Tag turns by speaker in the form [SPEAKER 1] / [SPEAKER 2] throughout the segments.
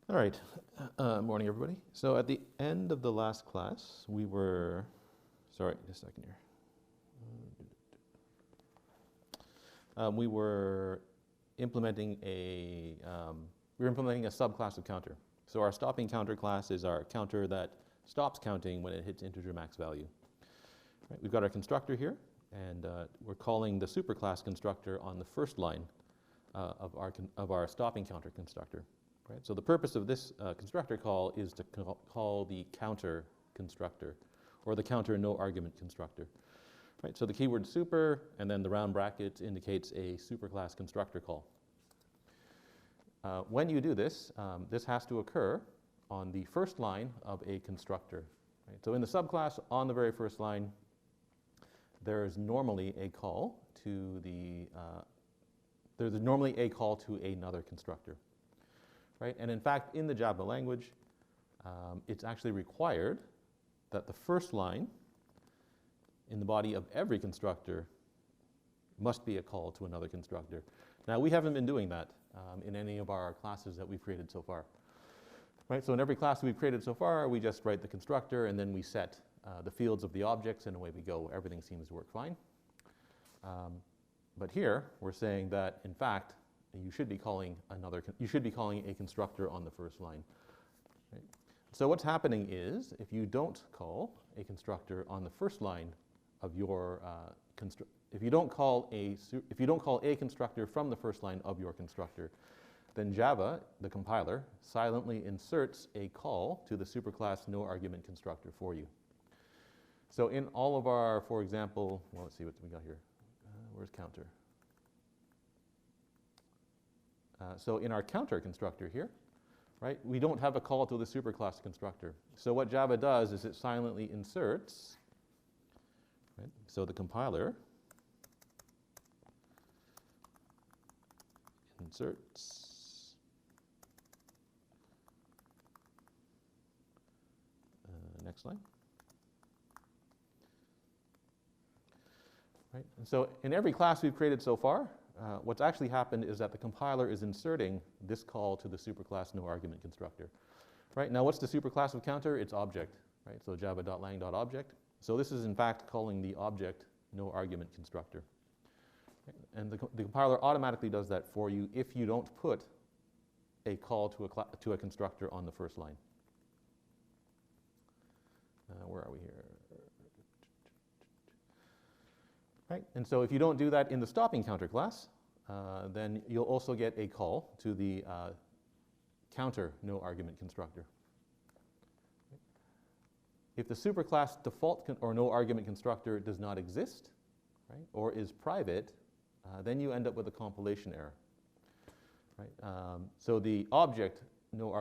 [SPEAKER 1] All right, morning everybody. So at the end of the last class, we were, sorry, just a second here. We were implementing a subclass of counter. So our stopping counter class is our counter that stops counting when it hits integer max value. Right, we've got our constructor here, and we're calling the superclass constructor on the first line of our stopping counter constructor. Right? So the purpose of this constructor call is to call the counter constructor, or the counter no argument constructor. Right? So the keyword super and then the round bracket indicates a superclass constructor call. When you do this, this has to occur on the first line of a constructor. Right? So in the subclass, on the very first line, there is normally a call to another constructor. Right? And in fact, in the Java language, it's actually required that the first line in the body of every constructor must be a call to another constructor. Now, we haven't been doing that in any of our classes that we've created so far. Right? So in every class we've created so far, we just write the constructor and then we set the fields of the objects and away we go. Everything seems to work fine. But here, we're saying that, in fact, you should be calling a constructor on the first line. Right? So what's happening is, if you don't call a constructor on the first line of your if you don't call a constructor from the first line of your constructor, then Java, the compiler, silently inserts a call to the superclass no argument constructor for you. So in all of our, for example, well, let's see what we got here. Where's counter? So in our counter constructor here, right, we don't have a call to the superclass constructor. So what Java does is it silently inserts, right, so the compiler inserts next line. Right, and so in every class we've created so far, what's actually happened is that the compiler is inserting this call to the superclass no argument constructor. Right? Now, what's the superclass of counter? It's object. Right? So java.lang.object. So this is in fact calling the object no argument constructor. Right? And the compiler automatically does that for you if you don't put a call to a constructor on the first line. Where are we here? Right? And so if you don't do that in the stopping counter class, then you'll also get a call to the counter no argument constructor. If the superclass default or no argument constructor does not exist, right, or is private, then you end up with a compilation error. Right? So the object no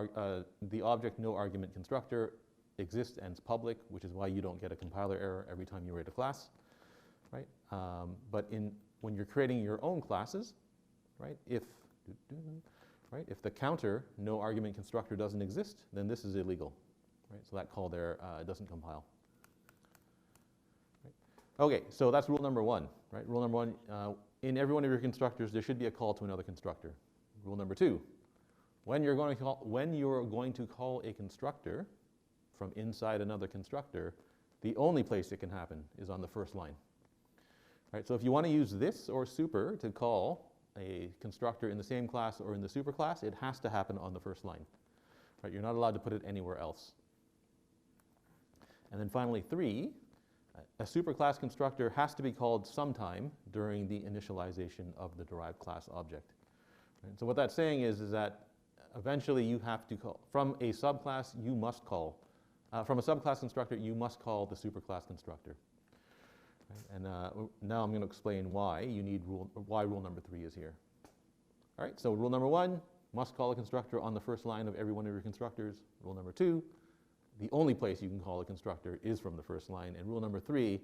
[SPEAKER 1] argument constructor exists and is public, which is why you don't get a compiler error every time you write a class. Right? But when you're creating your own classes, right, if the counter no argument constructor doesn't exist, then this is illegal. Right? So that call there doesn't compile. Right? Okay, so that's rule number one. Right? Rule number one, in every one of your constructors, there should be a call to another constructor. Rule number two, when you're going to call a constructor from inside another constructor, the only place it can happen is on the first line. Right, so if you want to use this or super to call a constructor in the same class or in the superclass, it has to happen on the first line. Right, you're not allowed to put it anywhere else. And then finally, three, a superclass constructor has to be called sometime during the initialization of the derived class object. Right, so what that's saying is that eventually you have to call, from a subclass you must call, from a subclass constructor you must call the superclass constructor. And now I'm going to explain why rule number three is here. All right, so rule number one, must call a constructor on the first line of every one of your constructors. Rule number two, the only place you can call a constructor is from the first line. And rule number three,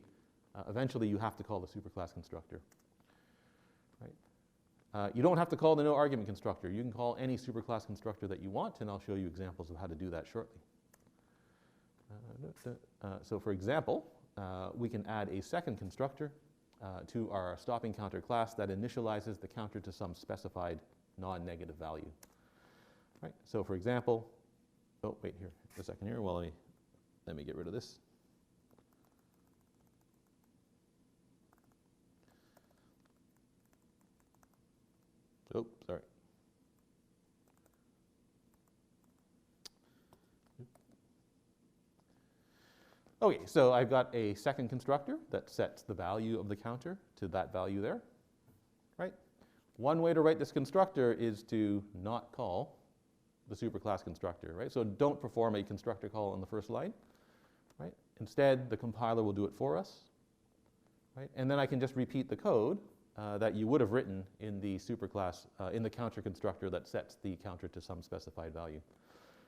[SPEAKER 1] eventually you have to call the superclass constructor. Right? You don't have to call the no argument constructor. You can call any superclass constructor that you want, and I'll show you examples of how to do that shortly. So for example, we can add a second constructor to our stopping counter class that initializes the counter to some specified non-negative value. Right? So for example, oh, wait here, a second here, let me get rid of this. Oh, sorry. Okay, so I've got a second constructor that sets the value of the counter to that value there, right? One way to write this constructor is to not call the superclass constructor, right? So don't perform a constructor call on the first line, right? Instead, the compiler will do it for us, right? And then I can just repeat the code that you would have written in the superclass, in the counter constructor that sets the counter to some specified value.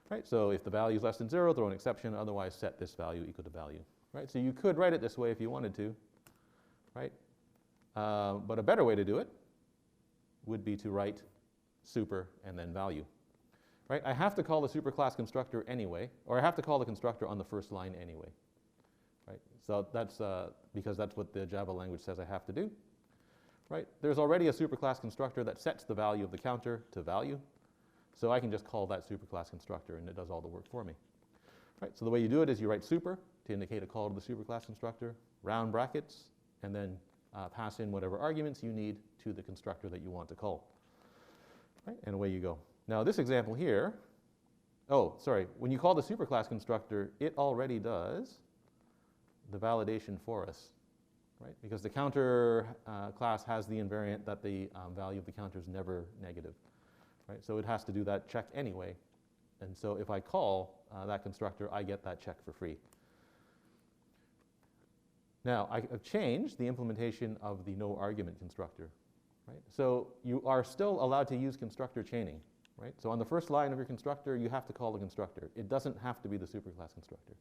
[SPEAKER 1] Right, so if the value is less than 0, throw an exception, otherwise set this value equal to value. Right, so you could write it this way if you wanted to, right? But a better way to do it would be to write super and then value. Right, I have to call the superclass constructor anyway, or I have to call the constructor on the first line anyway. Right, so that's because that's what the Java language says I have to do. Right, there's already a superclass constructor that sets the value of the counter to value. So I can just call that superclass constructor and it does all the work for me. Right, so the way you do it is you write super to indicate a call to the superclass constructor, round brackets, and then pass in whatever arguments you need to the constructor that you want to call. Right, and away you go. Now this example here, when you call the superclass constructor, it already does the validation for us. Right, because the counter class has the invariant that the value of the counter is never negative. Right, so it has to do that check anyway. And so if I call that constructor, I get that check for free. Now, I've changed the implementation of the no argument constructor. Right? So you are still allowed to use constructor chaining. Right? So on the first line of your constructor, you have to call the constructor. It doesn't have to be the superclass constructor.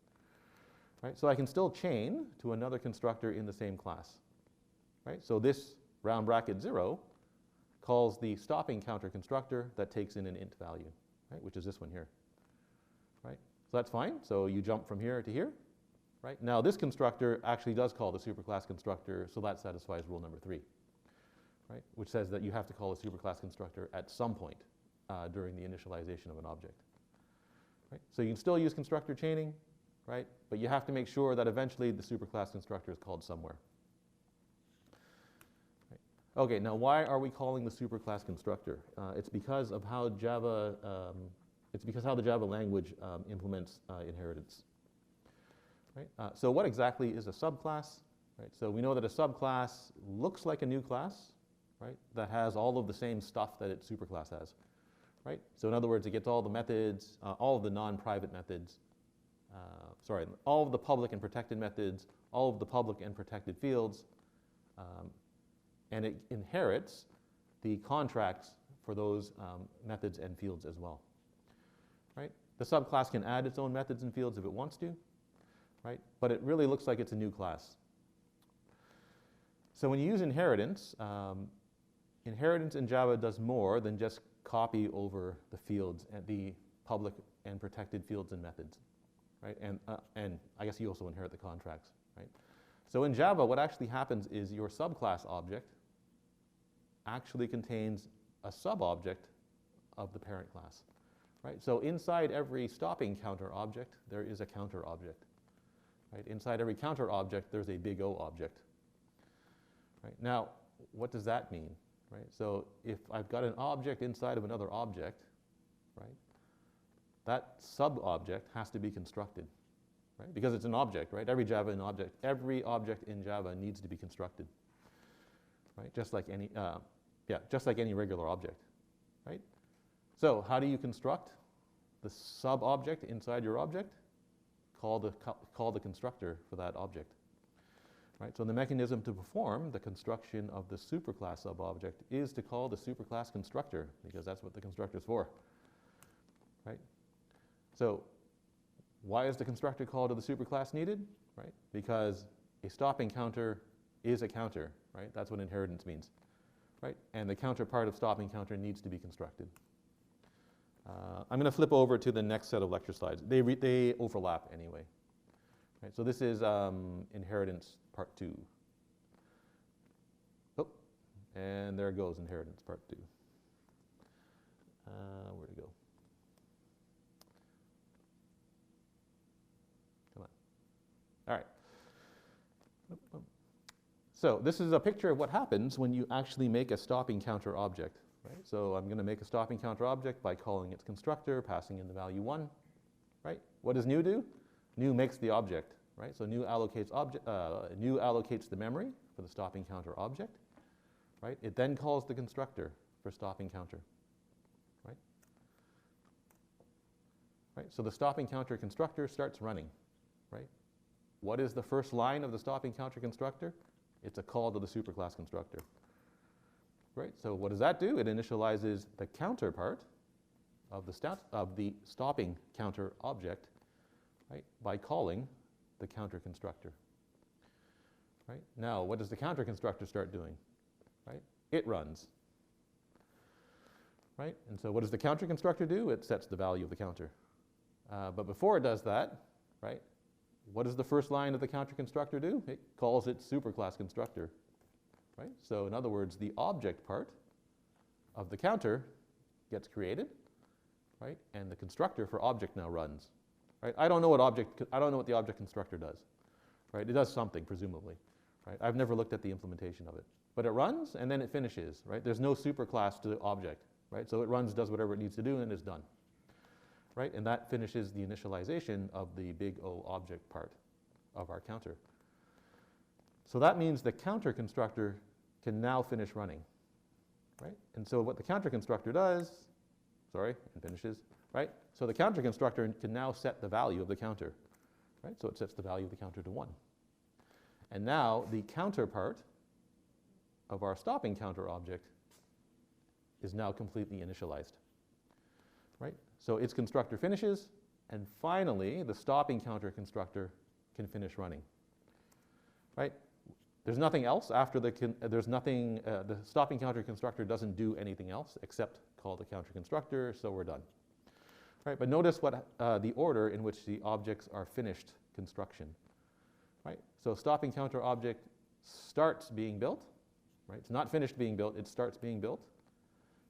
[SPEAKER 1] Right? So I can still chain to another constructor in the same class. Right? So this round bracket 0 calls the stopping counter constructor that takes in an int value, right, which is this one here. Right? So that's fine. So you jump from here to here. Right? Now this constructor actually does call the superclass constructor, so that satisfies rule number 3, right, which says that you have to call a superclass constructor at some point during the initialization of an object. Right? So you can still use constructor chaining, right, but you have to make sure that eventually the superclass constructor is called somewhere. Okay, now why are we calling the superclass constructor? It's because of how Java, the Java language implements inheritance. Right? So what exactly is a subclass? Right? So we know that a subclass looks like a new class, right, that has all of the same stuff that its superclass has. Right? So in other words, it gets all the methods, all of the non-private methods, all of the public and protected methods, all of the public and protected fields, and it inherits the contracts for those methods and fields as well. Right? The subclass can add its own methods and fields if it wants to, right? But it really looks like it's a new class. So when you use inheritance, inheritance in Java does more than just copy over the fields and the public and protected fields and methods, right? And I guess you also inherit the contracts, right? So in Java, what actually happens is your subclass object actually contains a sub-object of the parent class, right? So inside every stopping counter object, there is a counter object, right? Inside every counter object, there's a big O object, right? Now, what does that mean, right? So if I've got an object inside of another object, right, that sub-object has to be constructed, right? Because it's an object, right? Every object in Java needs to be constructed, right? Just like any regular object, right? So how do you construct the sub-object inside your object? Call the constructor for that object, right? So the mechanism to perform the construction of the superclass sub-object is to call the superclass constructor, because that's what the constructor is for, right? So why is the constructor call to the superclass needed? Right? Because a stopping counter is a counter, right? That's what inheritance means, right? And the counter part of stopping counter needs to be constructed. I'm going to flip over to the next set of lecture slides. They overlap anyway. Right? So this is inheritance part 2. Oh, and there goes inheritance part 2. Where'd it go? So this is a picture of what happens when you actually make a stopping counter object. Right? So I'm going to make a stopping counter object by calling its constructor, passing in the value 1. Right? What does new do? New makes the object. Right? So new allocates the memory for the stopping counter object. Right? It then calls the constructor for stopping counter. Right? Right? So the stopping counter constructor starts running. Right? What is the first line of the stopping counter constructor? It's a call to the superclass constructor. Right? So what does that do? It initializes the counter part of the stopping counter object, right, by calling the counter constructor. Right? Now, what does the counter constructor start doing? Right? It runs. Right? And so what does the counter constructor do? It sets the value of the counter. But before it does that, right, what does the first line of the counter constructor do? It calls its superclass constructor. Right? So in other words, the object part of the counter gets created, right? And the constructor for object now runs. Right? I don't know what the object constructor does. Right? It does something, presumably. Right? I've never looked at the implementation of it. But it runs and then it finishes. Right? There's no superclass to the object. Right? So it runs, does whatever it needs to do, and it's done. Right? And that finishes the initialization of the big O object part of our counter. So that means the counter constructor can now finish running. Right? And so what the counter constructor does, and finishes, right? So the counter constructor can now set the value of the counter. Right? So it sets the value of the counter to 1. And now the counter part of our stopping counter object is now completely initialized. Right? So its constructor finishes, and finally the stopping counter constructor can finish running. Right? There's nothing else after the stopping counter constructor doesn't do anything else except call the counter constructor, so we're done. Right? But notice what the order in which the objects are finished construction. Right? So stopping counter object starts being built. Right? It's not finished being built, it starts being built.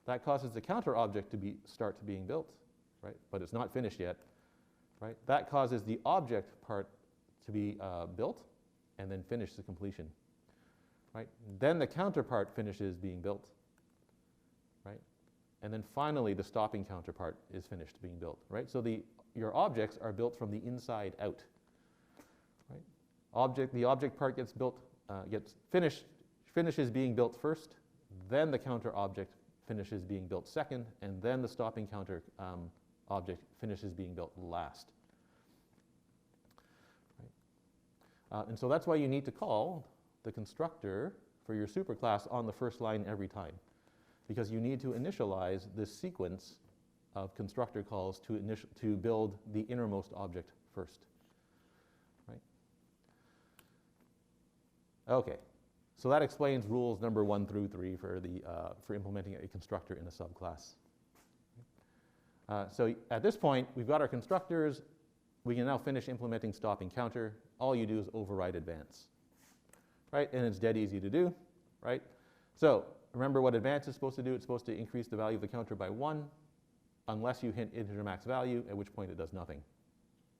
[SPEAKER 1] That causes the counter object to start being built, right? But it's not finished yet. Right? That causes the object part to be built and then finish the completion. Right? Then the counter part finishes being built. Right? And then finally the stopping counter part is finished being built. Right? So your objects are built from the inside out. Right? The object part gets built, finishes being built first, then the counter object finishes being built second, and then the stopping counter object finishes being built last. Right? And so that's why you need to call the constructor for your superclass on the first line every time, because you need to initialize this sequence of constructor calls to build the innermost object first. Right? Okay. So that explains rules number 1 through 3 for implementing a constructor in a subclass. So at this point, we've got our constructors. We can now finish implementing stopping counter. All you do is override advance. Right? And it's dead easy to do. Right? So remember what advance is supposed to do. It's supposed to increase the value of the counter by 1 unless you hit integer max value, at which point it does nothing.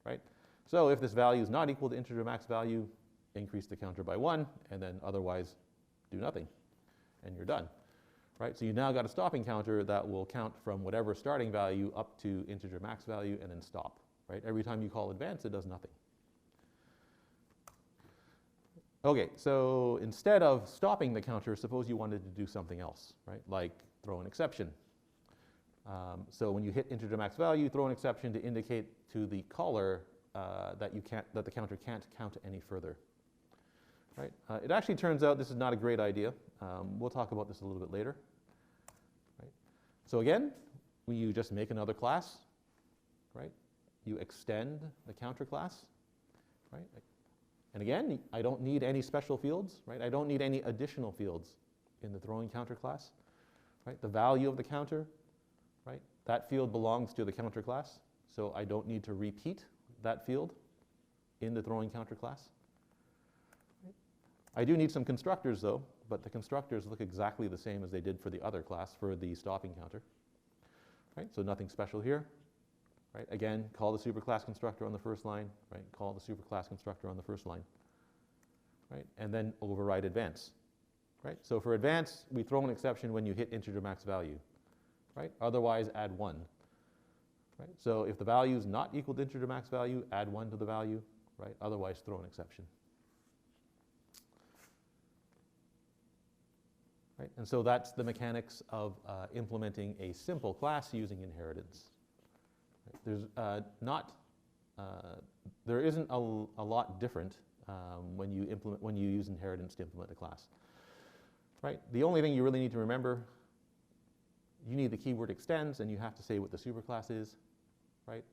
[SPEAKER 1] Right? So if this value is not equal to integer max value, increase the counter by 1, and then otherwise do nothing, and you're done. Right? So you now got a stopping counter that will count from whatever starting value up to integer max value and then stop. Right? Every time you call advance, it does nothing. Okay, so instead of stopping the counter, suppose you wanted to do something else, right? Like throw an exception. So when you hit integer max value, throw an exception to indicate to the caller that the counter can't count any further. Right? It actually turns out this is not a great idea. We'll talk about this a little bit later. Right? So again, you just make another class. Right? You extend the counter class. Right? And again, I don't need any special fields. Right? I don't need any additional fields in the throwing counter class. Right? The value of the counter, right? That field belongs to the counter class, so I don't need to repeat that field in the throwing counter class. I do need some constructors though, but the constructors look exactly the same as they did for the other class, for the stopping counter. Right? So nothing special here. Right? Again, call the superclass constructor on the first line. Right? Call the superclass constructor on the first line. right? And then override advance, right? So for advance, we throw an exception when you hit integer max value, right? Otherwise, add 1, right? So if the value is not equal to integer max value, add 1 to the value, right? Otherwise, throw an exception. Right? And so that's the mechanics of implementing a simple class using inheritance. Right? There isn't a lot different when you use inheritance to implement a class. Right? The only thing you really need to remember, you need the keyword extends, and you have to say what the superclass is, right?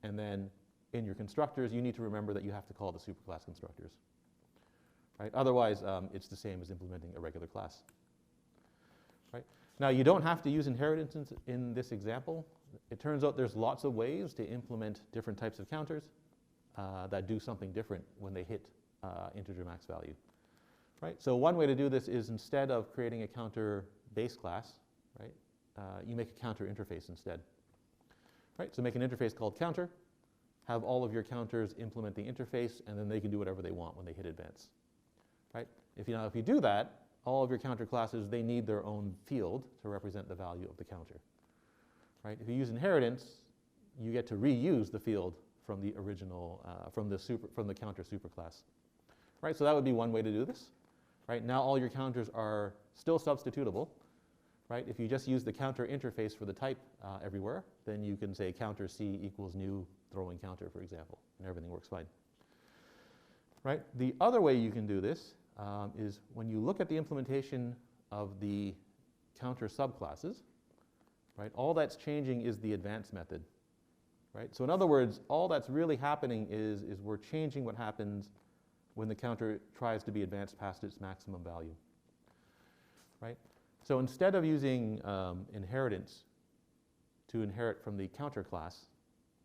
[SPEAKER 1] And then in your constructors, you need to remember that you have to call the superclass constructors. Right? Otherwise, it's the same as implementing a regular class. Right? Now, you don't have to use inheritance in this example. It turns out there's lots of ways to implement different types of counters that do something different when they hit integer max value. Right? So one way to do this is instead of creating a counter base class, right, you make a counter interface instead. Right? So make an interface called counter, have all of your counters implement the interface, and then they can do whatever they want when they hit advance. Right? If you do that, all of your counter classes, they need their own field to represent the value of the counter. Right? If you use inheritance, you get to reuse the field from the original, from the counter superclass. Right? So that would be one way to do this. Right? Now all your counters are still substitutable. Right? If you just use the counter interface for the type everywhere, then you can say counter C equals new throwing counter, for example, and everything works fine. Right? The other way you can do this is when you look at the implementation of the counter subclasses, right, all that's changing is the advance method. Right? So in other words, all that's really happening is we're changing what happens when the counter tries to be advanced past its maximum value. Right? So instead of using inheritance to inherit from the counter class,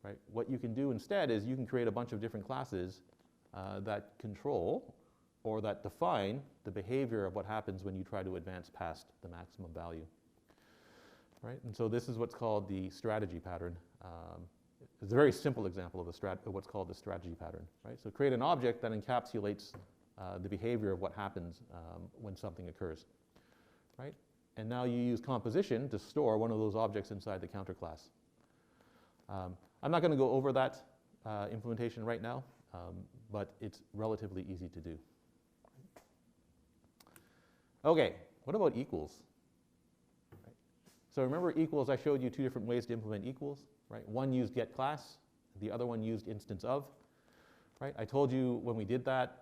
[SPEAKER 1] right, what you can do instead is you can create a bunch of different classes that control or that define the behavior of what happens when you try to advance past the maximum value. Right? And so this is what's called the strategy pattern. It's a very simple example of what's called the strategy pattern. Right? So create an object that encapsulates the behavior of what happens when something occurs. Right? And now you use composition to store one of those objects inside the counter class. I'm not going to go over that implementation right now, but it's relatively easy to do. Okay, what about equals? Right. So remember equals, I showed you two different ways to implement equals. Right? One used getClass, the other one used instance of. Right? I told you when we did that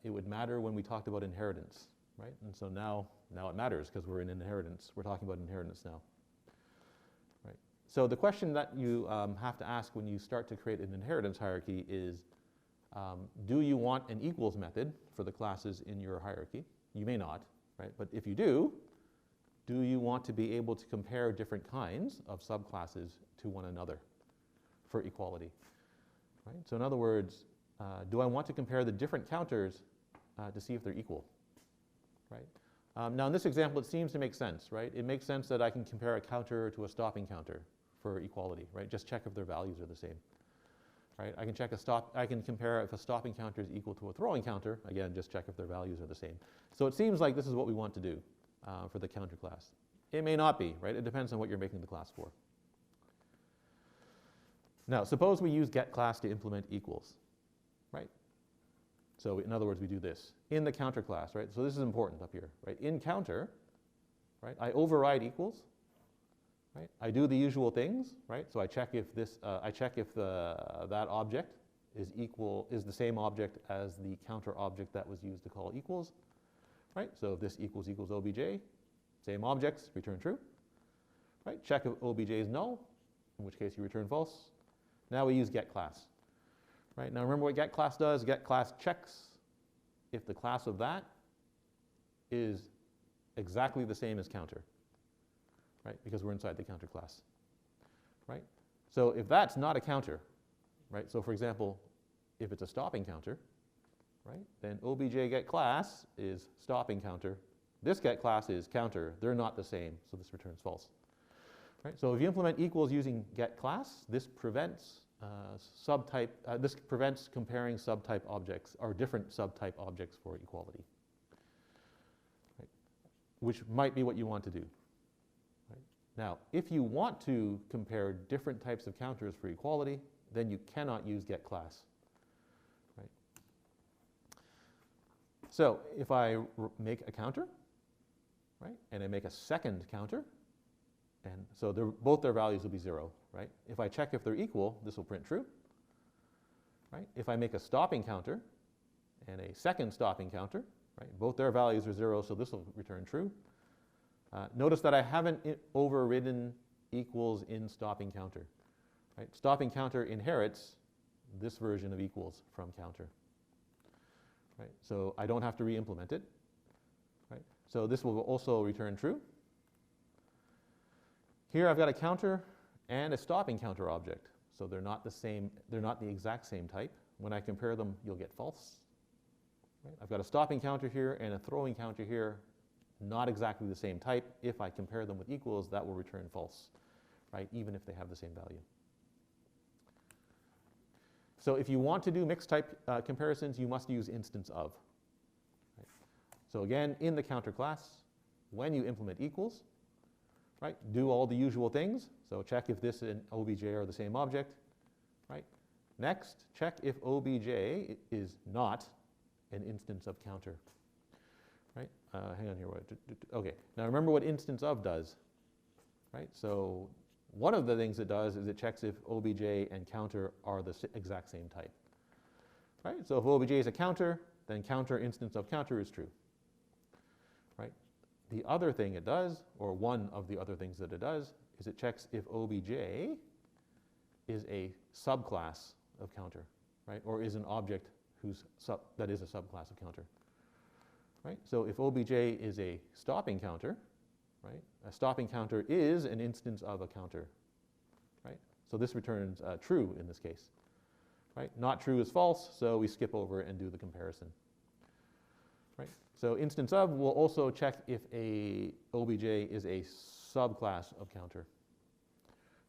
[SPEAKER 1] it would matter when we talked about inheritance. Right? And so now it matters because we're in inheritance. We're talking about inheritance now. Right? So the question that you have to ask when you start to create an inheritance hierarchy is, do you want an equals method for the classes in your hierarchy? You may not. Right? But if you do you want to be able to compare different kinds of subclasses to one another for equality? Right? So in other words, do I want to compare the different counters to see if they're equal? Right? Now in this example, it seems to make sense. Right? It makes sense that I can compare a counter to a stopping counter for equality. Right? Just check if their values are the same. Right? I can compare if a stopping counter is equal to a throwing counter. Again, just check if their values are the same. So it seems like this is what we want to do for the counter class. It may not be, right? It depends on what you're making the class for. Now, suppose we use getClass to implement equals, right? So in other words, we do this in the counter class, right? So this is important up here, right? In counter, right? I override equals. Right? I do the usual things, right? So I check if that object is the same object as the counter object that was used to call equals, right? So if this equals obj, same objects, return true, right? Check if obj is null, in which case you return false. Now we use getClass, right? Now remember what getClass does? getClass checks if the class of that is exactly the same as counter. Right? Because we're inside the counter class. Right? So if that's not a counter, right? So for example, if it's a stopping counter, right? Then obj getClass is stopping counter. This getClass is counter. They're not the same, so this returns false. Right? So if you implement equals using getClass, this prevents subtype, this prevents comparing subtype objects or different subtype objects for equality, right? Which might be what you want to do. Right? Now, if you want to compare different types of counters for equality, then you cannot use getClass. Right? So if I make a counter, right, and I make a second counter, and so both their values will be 0, right? If I check if they're equal, this will print true, right? If I make a stopping counter and a second stopping counter, right, both their values are 0, so this will return true. Notice that I haven't overridden equals in stopping counter, right? Stopping counter inherits this version of equals from counter, right? So I don't have to re-implement it, right? So this will also return true. Here I've got a counter and a stopping counter object. So they're not the same, they're not the exact same type. When I compare them, you'll get false. Right? I've got a stopping counter here and a throwing counter here, not exactly the same type. If I compare them with equals, that will return false, right? Even if they have the same value. So if you want to do mixed type comparisons, you must use instance of. Right? So again, in the counter class, when you implement equals, right, do all the usual things. So check if this and obj are the same object. Right? Next, check if obj is not an instance of counter. Right? Hang on here. Okay. Now remember what instance of does. Right? So one of the things it does is it checks if obj and counter are the exact same type. Right? So if obj is a counter, then counter instance of counter is true. Right? The other thing it does, or one of the other things that it does, is it checks if obj is a subclass of counter, right? Or is an object that is a subclass of counter, right? So if obj is a stopping counter, right? A stopping counter is an instance of a counter, right? So this returns true in this case, right? Not true is false, so we skip over and do the comparison. Right? So instance of will also check if a obj is a subclass of counter,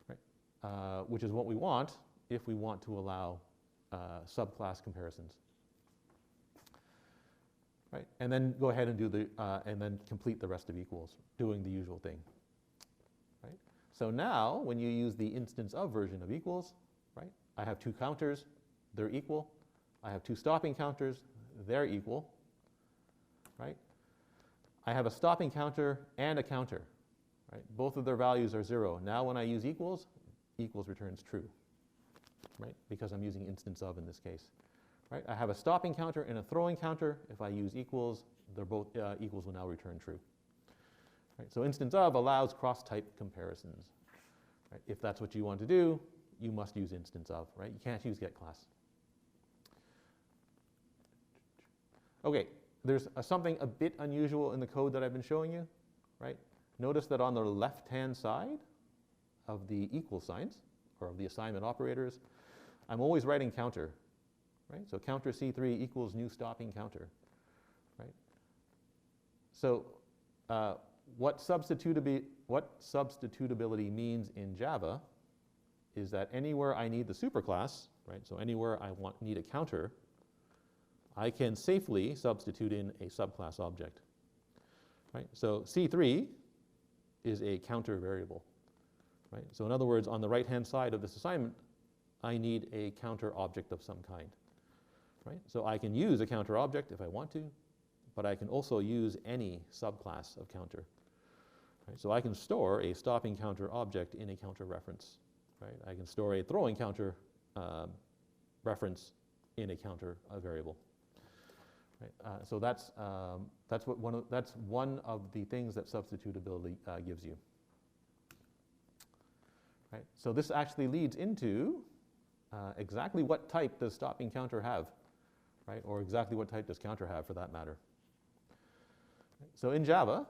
[SPEAKER 1] right? Which is what we want if we want to allow subclass comparisons. Right? And then go ahead and do and then complete the rest of equals, doing the usual thing. Right? So now, when you use the instance of version of equals, right? I have two counters, they're equal. I have two stopping counters, they're equal. Right? I have a stopping counter and a counter. Right? Both of their values are 0. Now when I use equals, equals returns true, right? Because I'm using instance of in this case. Right? I have a stopping counter and a throwing counter. If I use equals, they're both equals will now return true. Right? So instance of allows cross-type comparisons. Right? If that's what you want to do, you must use instance of. Right? You can't use getClass. Okay. There's something a bit unusual in the code that I've been showing you, right? Notice that on the left-hand side of the equal signs, or of the assignment operators, I'm always writing counter, right? So counter C3 equals new stopping counter, right? So what substitutability means in Java is that anywhere I need the superclass, right? So anywhere I need a counter, I can safely substitute in a subclass object, right? So C3 is a counter variable, right? So in other words, on the right-hand side of this assignment, I need a counter object of some kind, right? So I can use a counter object if I want to, but I can also use any subclass of counter, right? So I can store a stopping counter object in a counter reference, right? I can store a throwing counter reference in a counter variable. Right? So that's one of the things that substitutability gives you. Right? So this actually leads into exactly what type does stopping counter have, right? Or exactly what type does counter have, for that matter. So in Java,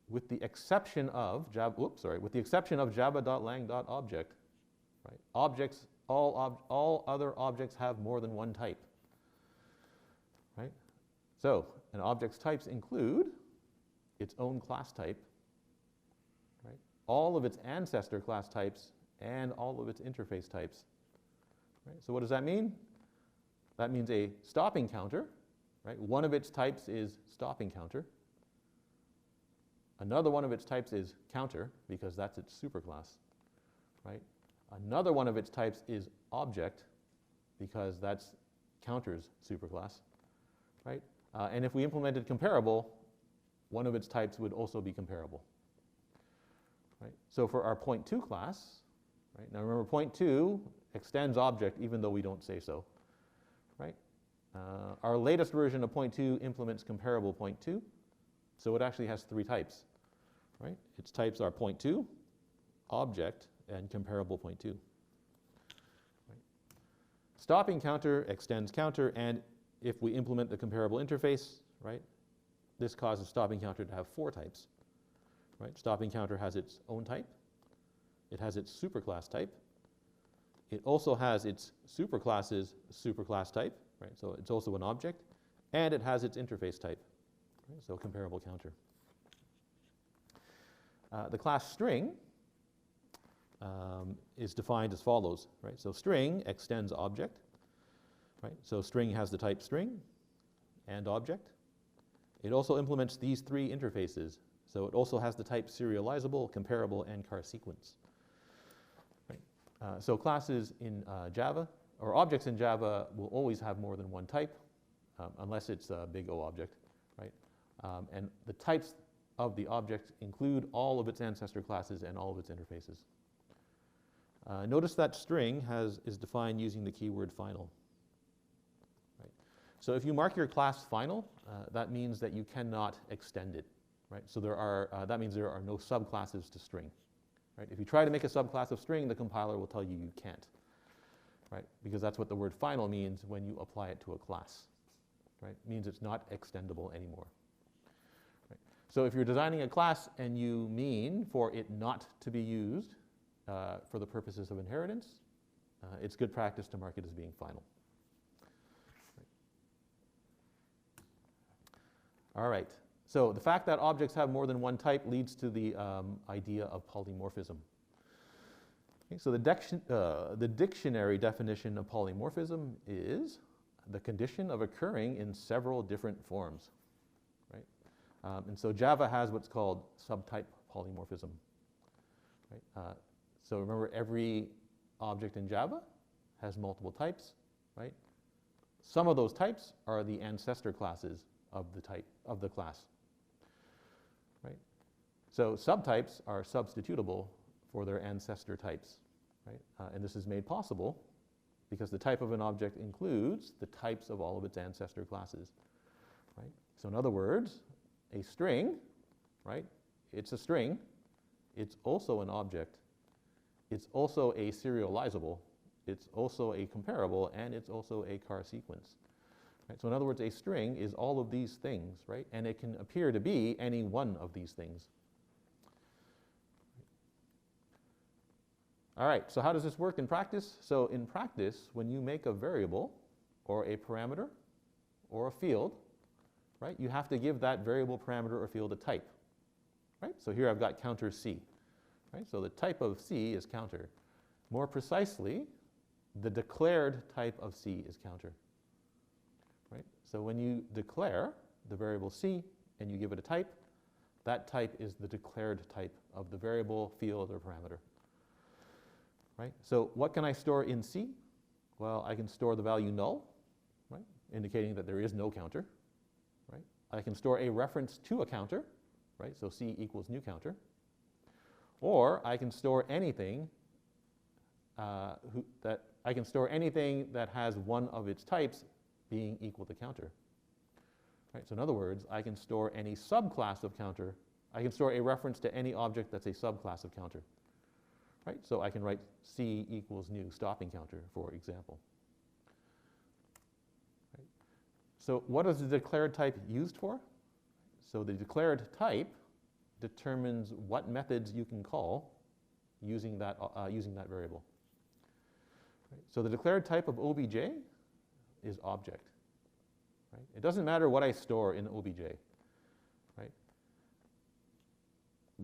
[SPEAKER 1] with the exception of java.lang.object, right? All other objects have more than one type. Right? So an object's types include its own class type, right? All of its ancestor class types, and all of its interface types. Right? So what does that mean? That means a stopping counter. Right? One of its types is stopping counter. Another one of its types is counter, because that's its superclass. Right? Another one of its types is object, because that's counter's superclass. Right? And if we implemented comparable, one of its types would also be comparable. Right? So for our point2 class, right? Now remember, point2 extends object even though we don't say so. Right? Our latest version of point2 implements comparable point2, so it actually has 3 types. Right? Its types are point2, object, and comparable point2. Right? Stopping counter extends counter, and if we implement the comparable interface, right, this causes stopping counter to have 4 types. Right? Stopping counter has its own type. It has its superclass type. It also has its superclass's superclass type. Right? So it's also an object. And it has its interface type. Right? So comparable counter. The class string is defined as follows. Right? So string extends object. Right? So string has the type string and object. It also implements these 3 interfaces. So it also has the type serializable, comparable, and car sequence. Right? So classes in Java, or objects in Java, will always have more than one type, unless it's a big O object. Right? And the types of the object include all of its ancestor classes and all of its interfaces. Notice that string is defined using the keyword final. Right? So if you mark your class final, that means that you cannot extend it. Right? So that means there are no subclasses to string. Right? If you try to make a subclass of string, the compiler will tell you you can't. Right? Because that's what the word final means when you apply it to a class. Right? It means it's not extendable anymore. Right? So if you're designing a class and you mean for it not to be used for the purposes of inheritance, it's good practice to mark it as being final. Right. All right. So the fact that objects have more than one type leads to the idea of polymorphism. Okay, so the dictionary definition of polymorphism is the condition of occurring in several different forms. Right? And so Java has what's called subtype polymorphism. Right? So remember, every object in Java has multiple types. Right? Some of those types are the ancestor classes of the class. Right? So subtypes are substitutable for their ancestor types. Right? And this is made possible because the type of an object includes the types of all of its ancestor classes. Right? So in other words, a string, right? It's a string. It's also an object. It's also a serializable. It's also a comparable, and it's also a car sequence. Right? So in other words, a string is all of these things, right? And it can appear to be any one of these things. All right, so how does this work in practice? So in practice, when you make a variable or a parameter or a field, right, you have to give that variable, parameter, or field a type. Right? So here I've got counter C. Right? So the type of C is counter. More precisely, the declared type of C is counter. Right? So when you declare the variable C and you give it a type, that type is the declared type of the variable, field, or parameter. Right? So what can I store in C? Well, I can store the value null, right, indicating that there is no counter. Right? I can store a reference to a counter, right? So C equals new counter. Or I can store anything that has one of its types being equal to counter. Right? So in other words, I can store any subclass of counter. I can store a reference to any object that's a subclass of counter. Right? So I can write C equals new stopping counter, for example. Right? So what is the declared type used for? So the declared type determines what methods you can call using that variable. Right? So the declared type of obj is object. Right? It doesn't matter what I store in obj. Right?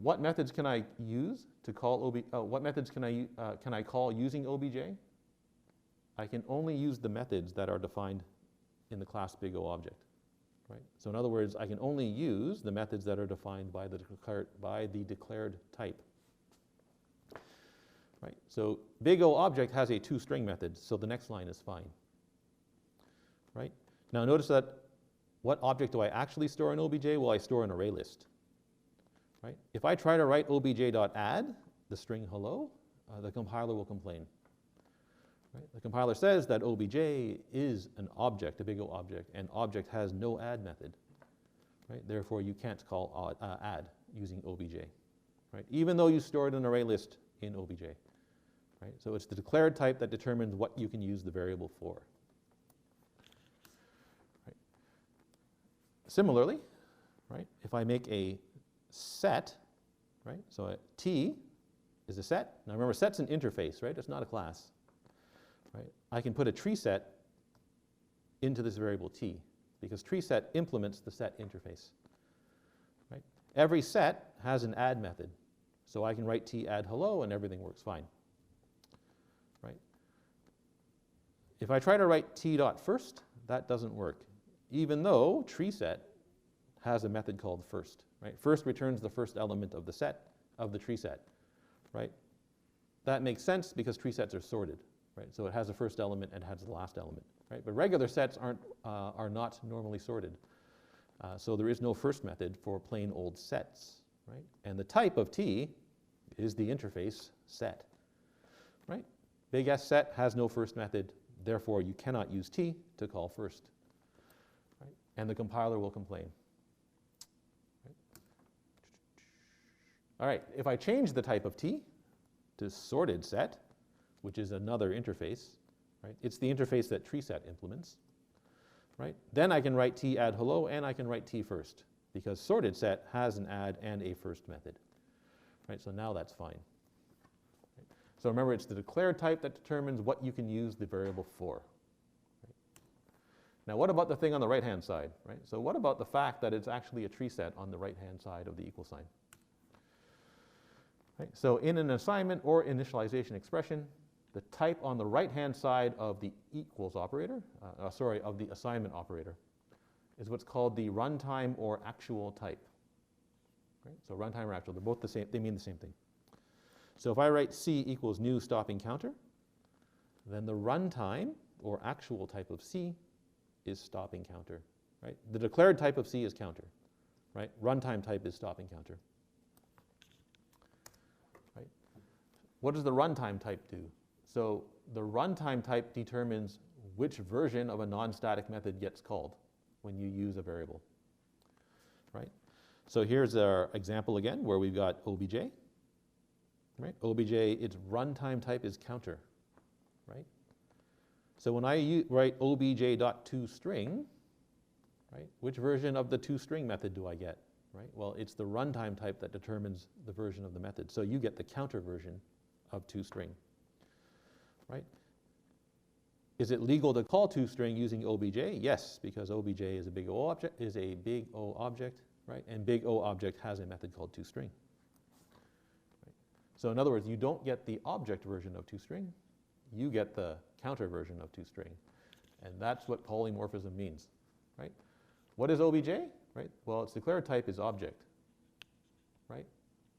[SPEAKER 1] what methods can I use to call what methods can I call using obj? I can only use the methods that are defined in the class big O object. Right? So in other words, I can only use the methods that are defined by the declared type. Right? So big O object has a toString method, so the next line is fine. Right? Now notice that what object do I actually store in obj? Well, I store an array list. Right? If I try to write obj.add, the string hello, the compiler will complain. Right? The compiler says that obj is an object, a big O object, and object has no add method. Right? Therefore, you can't call add using obj. Right? Even though you stored an array list in obj. Right? So it's the declared type that determines what you can use the variable for. Right? Similarly, right, if I make a set, right, so a T is a set. Now remember, set's an interface, right? It's not a class. Right? I can put a tree set into this variable T because tree set implements the set interface. Right? Every set has an add method. So I can write T add hello and everything works fine. Right? If I try to write T dot first, that doesn't work, even though tree set has a method called first. Right? First returns the first element of the set, of the tree set. Right? That makes sense because tree sets are sorted. Right? So it has a first element and has the last element. Right? But regular sets are not normally sorted. So there is no first method for plain old sets. Right? And the type of T is the interface set. Right? Big S set has no first method. Therefore, you cannot use T to call first. Right? And the compiler will complain. Right? All right, if I change the type of T to sorted set, which is another interface, right? It's the interface that tree set implements, right? Then I can write T add hello and I can write T first because sorted set has an add and a first method, right? So now that's fine. Right? So remember, it's the declared type that determines what you can use the variable for. Right? Now what about the thing on the right-hand side, right? So what about the fact that it's actually a tree set on the right-hand side of the equal sign? Right? So in an assignment or initialization expression, the type on the right-hand side of the equals operator, of the assignment operator, is what's called the runtime or actual type. Right? So runtime or actual, they're both the same, they mean the same thing. So if I write C equals new stopping counter, then the runtime or actual type of C is stopping counter. Right? The declared type of C is counter. Right? Runtime type is stopping counter. Right? What does the runtime type do? So the runtime type determines which version of a non-static method gets called when you use a variable. Right? So here's our example again where we've got obj. Right? Obj, its runtime type is counter. Right? So when I write obj.toString, right, which version of the toString method do I get? Right? Well, it's the runtime type that determines the version of the method. So you get the counter version of toString. Right? Is it legal to call toString using obj? Yes, because obj is a big O object, right? And big O object has a method called toString. Right? So in other words, you don't get the object version of toString, you get the counter version of toString. And that's what polymorphism means. Right? What is obj? Right? Well, its declared type is object. Right?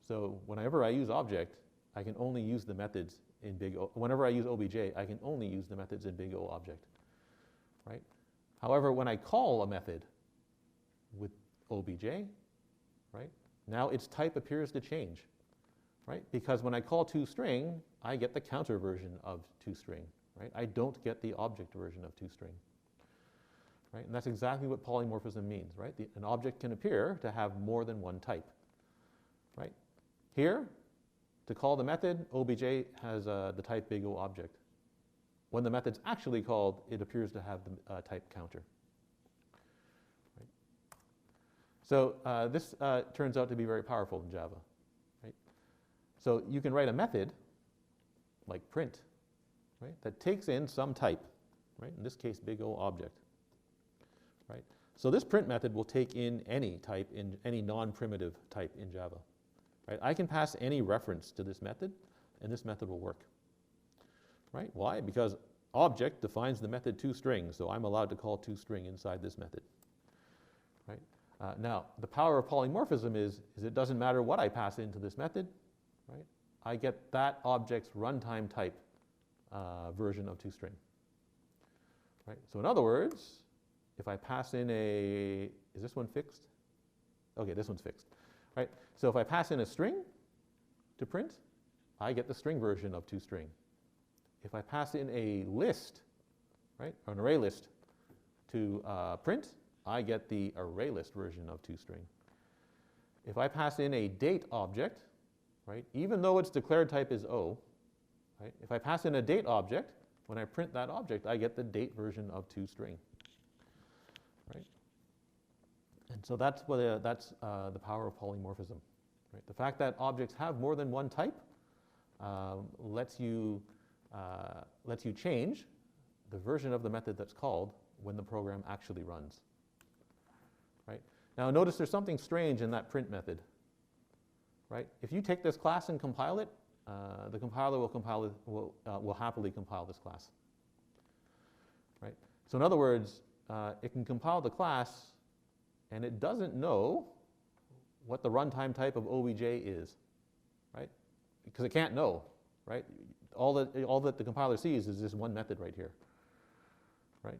[SPEAKER 1] So whenever I use object, I can only use the methods in big O. Whenever I use obj, I can only use the methods in big O object. Right? However, when I call a method with obj, right, now its type appears to change. Right? Because when I call toString, I get the counter version of toString. Right? I don't get the object version of toString. Right? And that's exactly what polymorphism means. Right? An object can appear to have more than one type. Right? Here, to call the method, obj has the type big O object. When the method's actually called, it appears to have the type counter. Right? So this turns out to be very powerful in Java. Right? So you can write a method like print, right, that takes in some type, right? In this case, big O object. Right? So this print method will take in any type, in any non-primitive type in Java. right? I can pass any reference to this method, and this method will work, right? Why? Because object defines the method toString, so I'm allowed to call toString inside this method, right? Now, the power of polymorphism is it doesn't matter what I pass into this method, right? I get that object's runtime type version of toString, right? So in other words, if I pass in a, is this one fixed? Okay, this one's fixed, right? So if I pass in a string to print, I get the string version of toString. If I pass in a list, right, or an array list to print, I get the array list version of toString. If I pass in a date object, right, even though its declared type is O, right, if I pass in a date object, when I print that object, I get the date version of toString, right? And so that's the power of polymorphism, right? The fact that objects have more than one type lets you change the version of the method that's called when the program actually runs, right? Now notice there's something strange in that print method, right? If you take this class and compile it, the compiler will happily compile this class, right? So in other words, it can compile the class, and it doesn't know what the runtime type of obj is, right? Because it can't know, right? All that the compiler sees is this one method right here, right?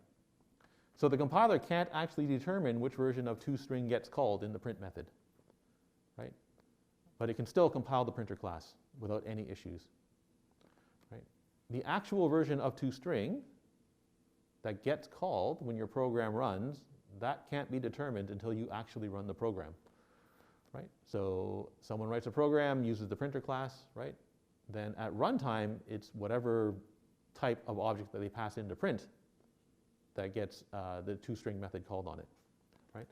[SPEAKER 1] So the compiler can't actually determine which version of toString gets called in the print method, right? But it can still compile the printer class without any issues, right? The actual version of toString that gets called when your program runs, that can't be determined until you actually run the program, right? So someone writes a program, uses the printer class, right? Then at runtime, it's whatever type of object that they pass into print that gets the toString method called on it, right?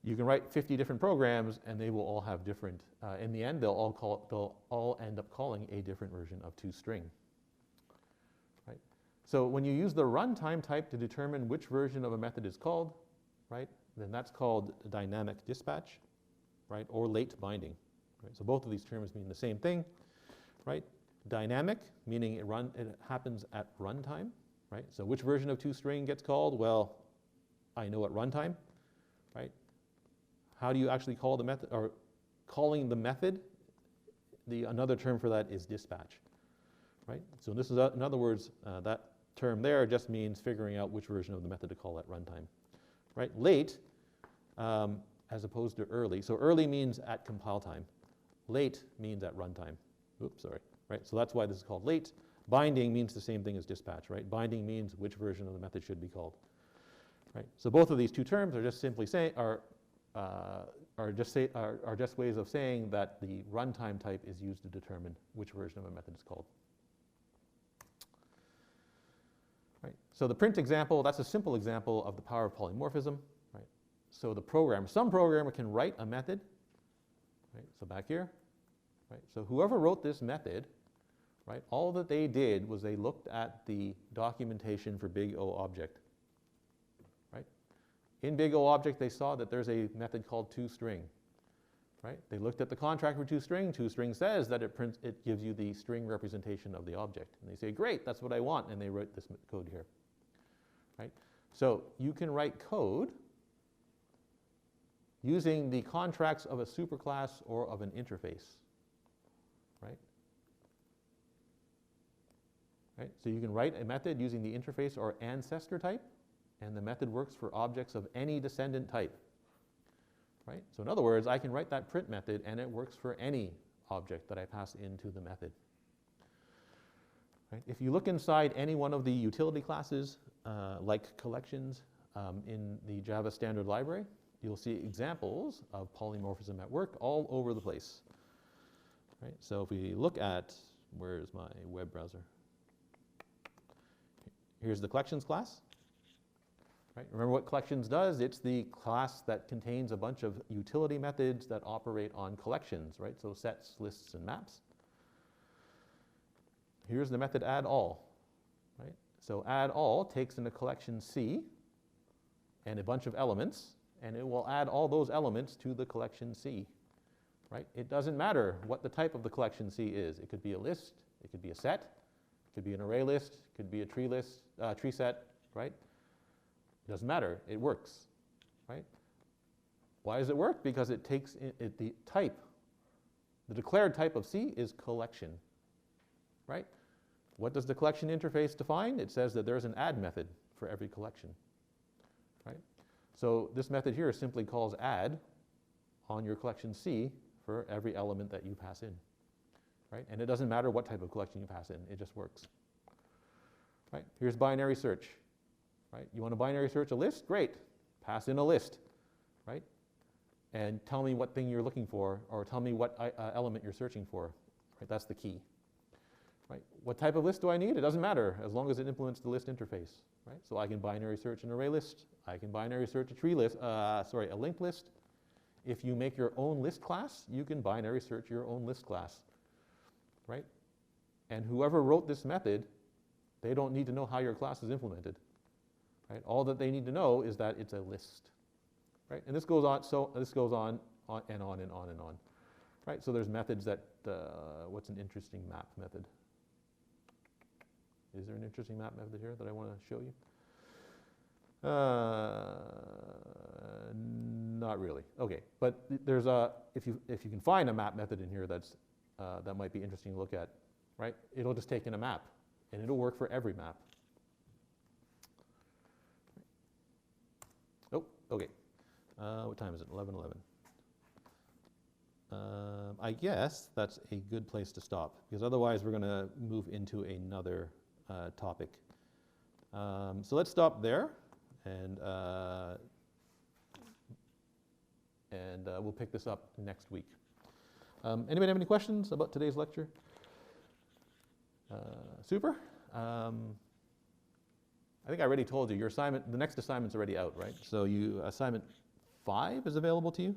[SPEAKER 1] You can write 50 different programs, and they will all have different, in the end, they'll all end up calling a different version of toString, right? So when you use the runtime type to determine which version of a method is called, right, then that's called dynamic dispatch, right, or late binding, right? So both of these terms mean the same thing, right? Dynamic, meaning it happens at runtime, right? So which version of toString gets called? Well, I know at runtime, right? How do you actually call the method, or calling the method? Another term for that is dispatch, right? So this is, in other words, that term there just means figuring out which version of the method to call at runtime, right? Late, as opposed to early. So early means at compile time. Late means at runtime. Oops, sorry, right? So that's why this is called late. Binding means the same thing as dispatch, right? Binding means which version of the method should be called, right? So both of these two terms are just simply saying, are just ways of saying that the runtime type is used to determine which version of a method is called. Right. So the print example, that's a simple example of the power of polymorphism. Right. So some programmer can write a method. Right. So back here. Right. So whoever wrote this method, right, all that they did was they looked at the documentation for big O object. In big O object, they saw that there's a method called toString, right? They looked at the contract for toString. toString says that it gives you the string representation of the object. And they say, great, that's what I want. And they wrote this code here, right? So you can write code using the contracts of a superclass or of an interface, right? Right? So you can write a method using the interface or ancestor type, and the method works for objects of any descendant type, right? So in other words, I can write that print method, and it works for any object that I pass into the method. Right? If you look inside any one of the utility classes, like collections in the Java standard library, you'll see examples of polymorphism at work all over the place. Right? So if we look at, where's my web browser? Here's the collections class. Right? Remember what collections does? It's the class that contains a bunch of utility methods that operate on collections, right? So sets, lists, and maps. Here's the method add all, right? So add all takes in a collection C and a bunch of elements, and it will add all those elements to the collection C, right? It doesn't matter what the type of the collection C is. It could be a list, it could be a set, it could be an array list, it could be a tree list, tree set, right? It doesn't matter, it works, right? Why does it work? Because it takes the type, the declared type of C is collection, right? What does the collection interface define? It says that there's an add method for every collection, right? So this method here simply calls add on your collection C for every element that you pass in, right? And it doesn't matter what type of collection you pass in, it just works, right? Here's binary search, right? You want to binary search a list? Great, pass in a list, right? And tell me what thing you're looking for, or tell me what element you're searching for, right? That's the key, right? What type of list do I need? It doesn't matter as long as it implements the list interface, right? So I can binary search an array list, I can binary search a tree list, a linked list. If you make your own list class, you can binary search your own list class, right? And whoever wrote this method, they don't need to know how your class is implemented, right? All that they need to know is that it's a list, right? And this goes on, so this goes on and on and on and on, right? So there's methods that, what's an interesting map method? Is there an interesting map method here that I want to show you? Not really. Okay, but there's if you can find a map method in here that's that might be interesting to look at, right? It'll just take in a map, and it'll work for every map. Oh, okay. What time is it? 11:11. I guess that's a good place to stop, because otherwise we're going to move into another topic. So let's stop there, and we'll pick this up next week. Anybody have any questions about today's lecture? Super. I think I already told you your assignment. The next assignment's already out, right? So assignment 5 is available to you.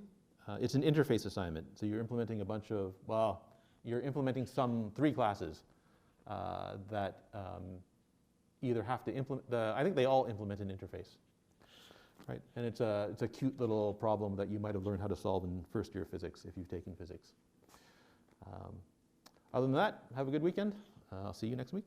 [SPEAKER 1] It's an interface assignment. So you're implementing a bunch of, well, you're implementing 3 classes that either have to implement, I think they all implement an interface, right? And it's a cute little problem that you might have learned how to solve in first year physics if you've taken physics. Other than that, have a good weekend. I'll see you next week.